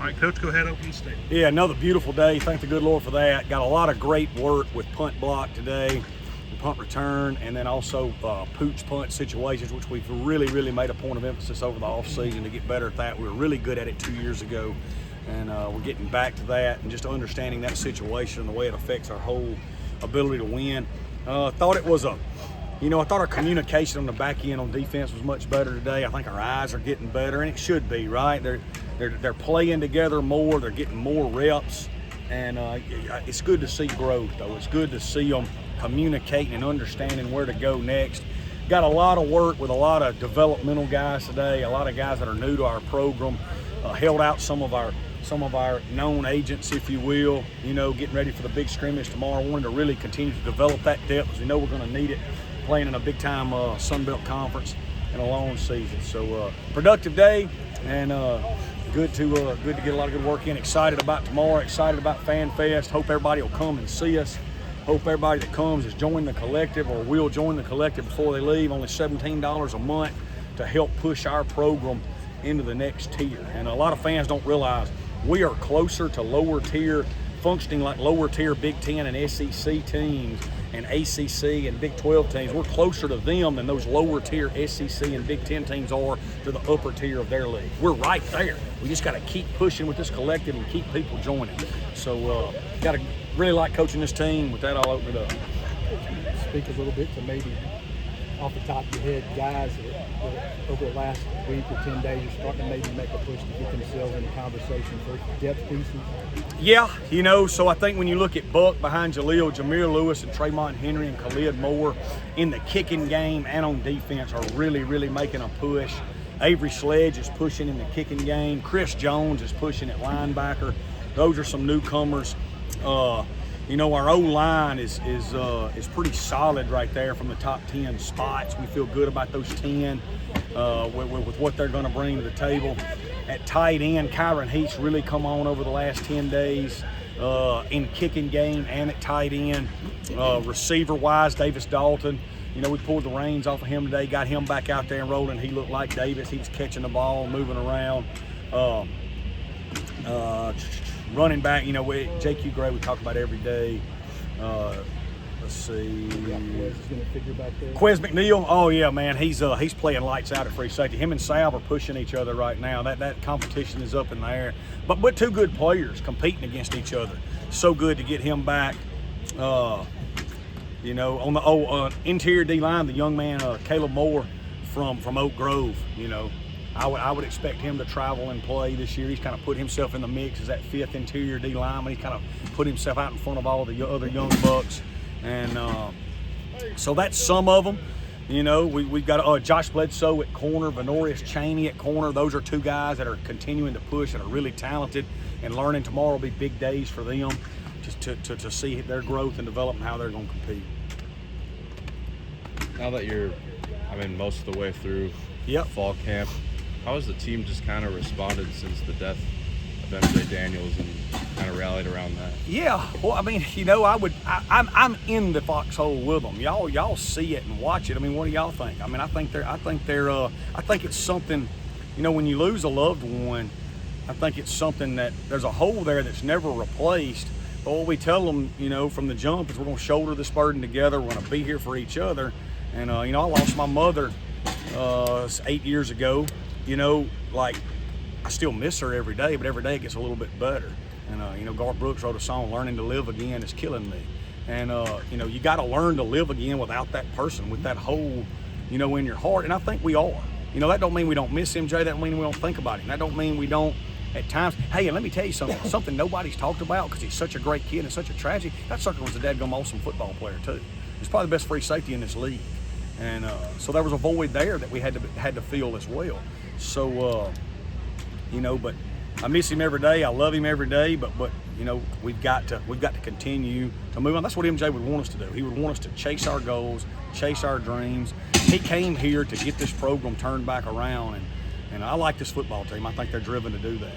All right, Coach, go ahead, open the statement. Yeah, another beautiful day. Thank the good Lord for that. Got a lot of great work with punt block today, punt return, and then also pooch punt situations, which we've really made a point of emphasis over the offseason to get better at that. We were really good at it 2 years ago, and we're getting back to that and just understanding that situation and the way it affects our whole ability to win. Thought it was I thought our communication on the back end on defense was much better today. I think our eyes are getting better, and it should be, right? They're playing together more. They're getting more reps, and it's good to see growth, though. It's good to see them communicating and understanding where to go next. Got a lot of work with a lot of developmental guys today, a lot of guys that are new to our program. Held out some of our known agents, if you will, getting ready for the big scrimmage tomorrow. Wanted to really continue to develop that depth because we know we're going to need it playing in a big-time Sun Belt conference in a long season. So productive day, and good to get a lot of good work in. Excited about tomorrow, excited about Fan Fest. Hope everybody will come and see us. Hope everybody that comes has joined the collective or will join the collective before they leave. Only $17 a month to help push our program into the next tier. And a lot of fans don't realize we are closer to lower tier, functioning like lower tier Big Ten and SEC teams and ACC and Big 12 teams. We're closer to them than those lower tier SEC and Big Ten teams are to the upper tier of their league. We're right there. We just got to keep pushing with this collective and keep people joining. So got to really like coaching this team. With that, I'll open it up. Speak a little bit to maybe off the top of your head, guys that over the last week or 10 days are starting to maybe make a push to get themselves in the conversation for depth pieces? Yeah, so I think when you look at Buck behind Jaleel, Jameer Lewis and Tremont Henry and Khalid Moore in the kicking game and on defense are really making a push. Avery Sledge is pushing in the kicking game. Chris Jones is pushing at linebacker. Those are some newcomers. Our O-line is pretty solid right there from the top 10 spots. We feel good about those 10 with what they're going to bring to the table. At tight end, Kyron Heath's really come on over the last 10 days in kicking game and at tight end. Receiver-wise, Davis Dalton, we pulled the reins off of him today, got him back out there and rolling. He looked like Davis. He was catching the ball, moving around. Running back, J.Q. Gray we talk about every day. Let's see. Quez McNeil. Oh yeah, man, he's playing lights out at free safety. Him and Sal are pushing each other right now. That competition is up in the air. But two good players competing against each other. So good to get him back. On the interior D line, the young man Caleb Moore from Oak Grove. I would expect him to travel and play this year. He's kind of put himself in the mix as that fifth interior D lineman. He's kind of put himself out in front of all the other young bucks. And so that's some of them. We've got Josh Bledsoe at corner, Venorius Chaney at corner. Those are two guys that are continuing to push and are really talented. And learning tomorrow will be big days for them to see their growth and development, how they're going to compete. Now that you're, most of the way through fall camp, how has the team just kind of responded since the death of MJ Daniels and kind of rallied around that? Yeah, well, I'm in the foxhole with them. Y'all see it and watch it. What do y'all think? I think it's something, when you lose a loved one, I think it's something that there's a hole there that's never replaced. But what we tell them, from the jump is we're going to shoulder this burden together. We're going to be here for each other. And, I lost my mother 8 years ago. I still miss her every day, but every day it gets a little bit better. And, Garth Brooks wrote a song, Learning to Live Again is Killing Me. And, you got to learn to live again without that person, with that hole, in your heart. And I think we are. That don't mean we don't miss MJ. That don't mean we don't think about him. That don't mean we don't at times. Hey, and let me tell you something nobody's talked about because he's such a great kid and such a tragedy. That sucker was a dadgum awesome football player, too. He's probably the best free safety in this league. And so there was a void there that we had to fill as well. So, but I miss him every day. I love him every day. But we've got to continue to move on. That's what MJ would want us to do. He would want us to chase our goals, chase our dreams. He came here to get this program turned back around, and I like this football team. I think they're driven to do that.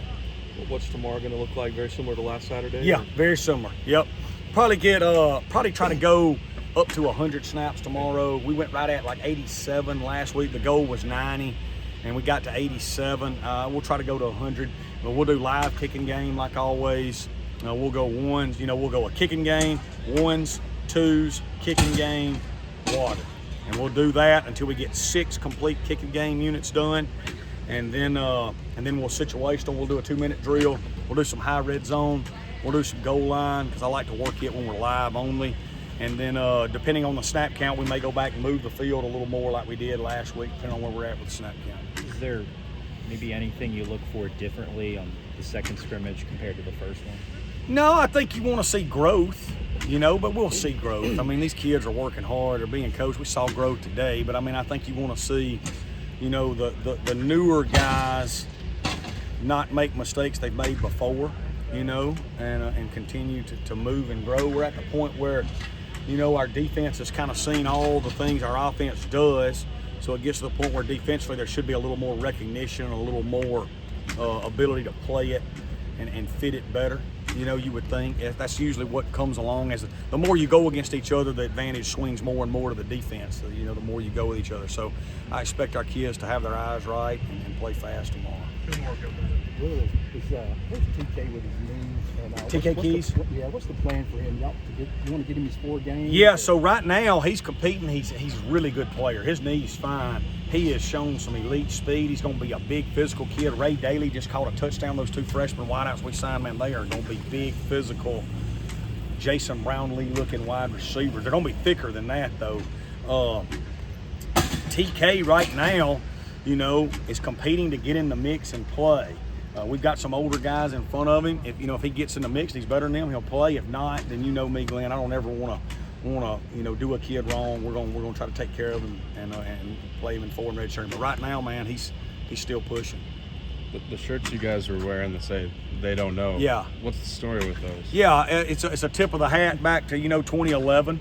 Well, what's tomorrow going to look like? Very similar to last Saturday? Yeah, very similar. Yep. Probably try to go up to 100 snaps tomorrow. We went right at like 87 last week. The goal was 90, and we got to 87. We'll try to go to 100. But we'll do live kicking game like always. We'll go ones, we'll go a kicking game, ones, twos, kicking game, water. And we'll do that until we get 6 complete kicking game units done. And then we'll situational. We'll do a 2-minute drill. We'll do some high red zone. We'll do some goal line because I like to work it when we're live only. And then depending on the snap count, we may go back and move the field a little more like we did last week, depending on where we're at with the snap count. Is there maybe anything you look for differently on the second scrimmage compared to the first one? No, I think you want to see growth, but we'll see growth. I mean, these kids are working hard. They're being coached. We saw growth today, but I mean, I think you want to see, the newer guys not make mistakes they've made before, and continue to move and grow. We're at the point where, our defense has kind of seen all the things our offense does, so it gets to the point where defensively there should be a little more recognition, a little more ability to play it and fit it better. You would think that's usually what comes along as the more you go against each other, the advantage swings more and more to the defense. The more you go with each other. So I expect our kids to have their eyes right and play fast tomorrow. Good work over there. Where's TK with his knees? And, TK Keys? What's the plan for him? You want to get him his 4 games? Yeah, so right now he's competing. He's a really good player. His knee's fine. He has shown some elite speed. He's going to be a big physical kid. Ray Daly just caught a touchdown. Those 2 freshman wideouts we signed, man, they are going to be big, physical, Jason Brownlee-looking wide receivers. They're going to be thicker than that, though. TK right now, is competing to get in the mix and play. We've got some older guys in front of him. If he gets in the mix, he's better than them. He'll play. If not, then me, Glenn. I don't ever want to do a kid wrong. We're gonna try to take care of him and play him in 4 and red shirt. But right now, man, he's still pushing. The shirts you guys are wearing that say they don't know. Yeah. What's the story with those? Yeah, it's a tip of the hat back to 2011.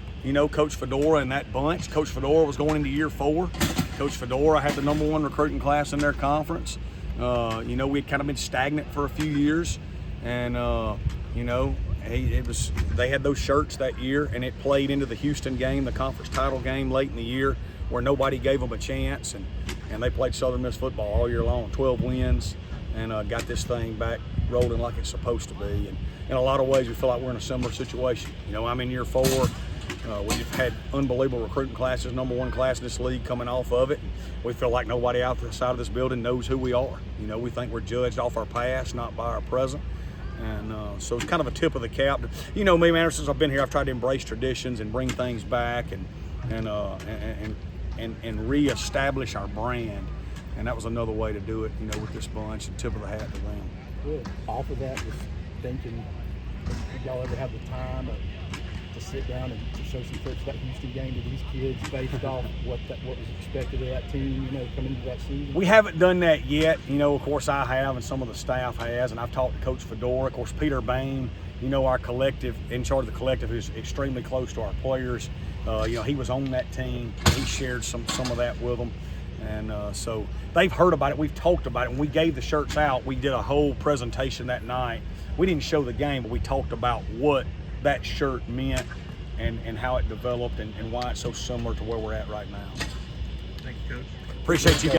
Coach Fedora and that bunch. Coach Fedora was going into year 4. Coach Fedora had the #1 recruiting class in their conference. We had kind of been stagnant for a few years, and they had those shirts that year, and it played into the Houston game, the conference title game late in the year, where nobody gave them a chance, and they played Southern Miss football all year long, 12 wins, and got this thing back rolling like it's supposed to be. And in a lot of ways, we feel like we're in a similar situation. I'm in year 4. We've had unbelievable recruiting classes, #1 class in this league coming off of it. We feel like nobody outside of this building knows who we are. We think we're judged off our past, not by our present. And so it's kind of a tip of the cap. Me, man, since I've been here, I've tried to embrace traditions and bring things back and reestablish our brand. And that was another way to do it, with this bunch, and tip of the hat to them. Good. Off of that, was thinking, did y'all ever have the time to sit down and to show some clips of that Houston game to these kids based off what was expected of that team, coming into that season? We haven't done that yet. Of course I have, and some of the staff has, and I've talked to Coach Fedora. Of course, Peter Bain, our collective, in charge of the collective, who's extremely close to our players. He was on that team. He shared some of that with them. And so they've heard about it. We've talked about it. When we gave the shirts out, we did a whole presentation that night. We didn't show the game, but we talked about what that shirt meant and how it developed and why it's so similar to where we're at right now. Thank you, Coach. Appreciate you guys.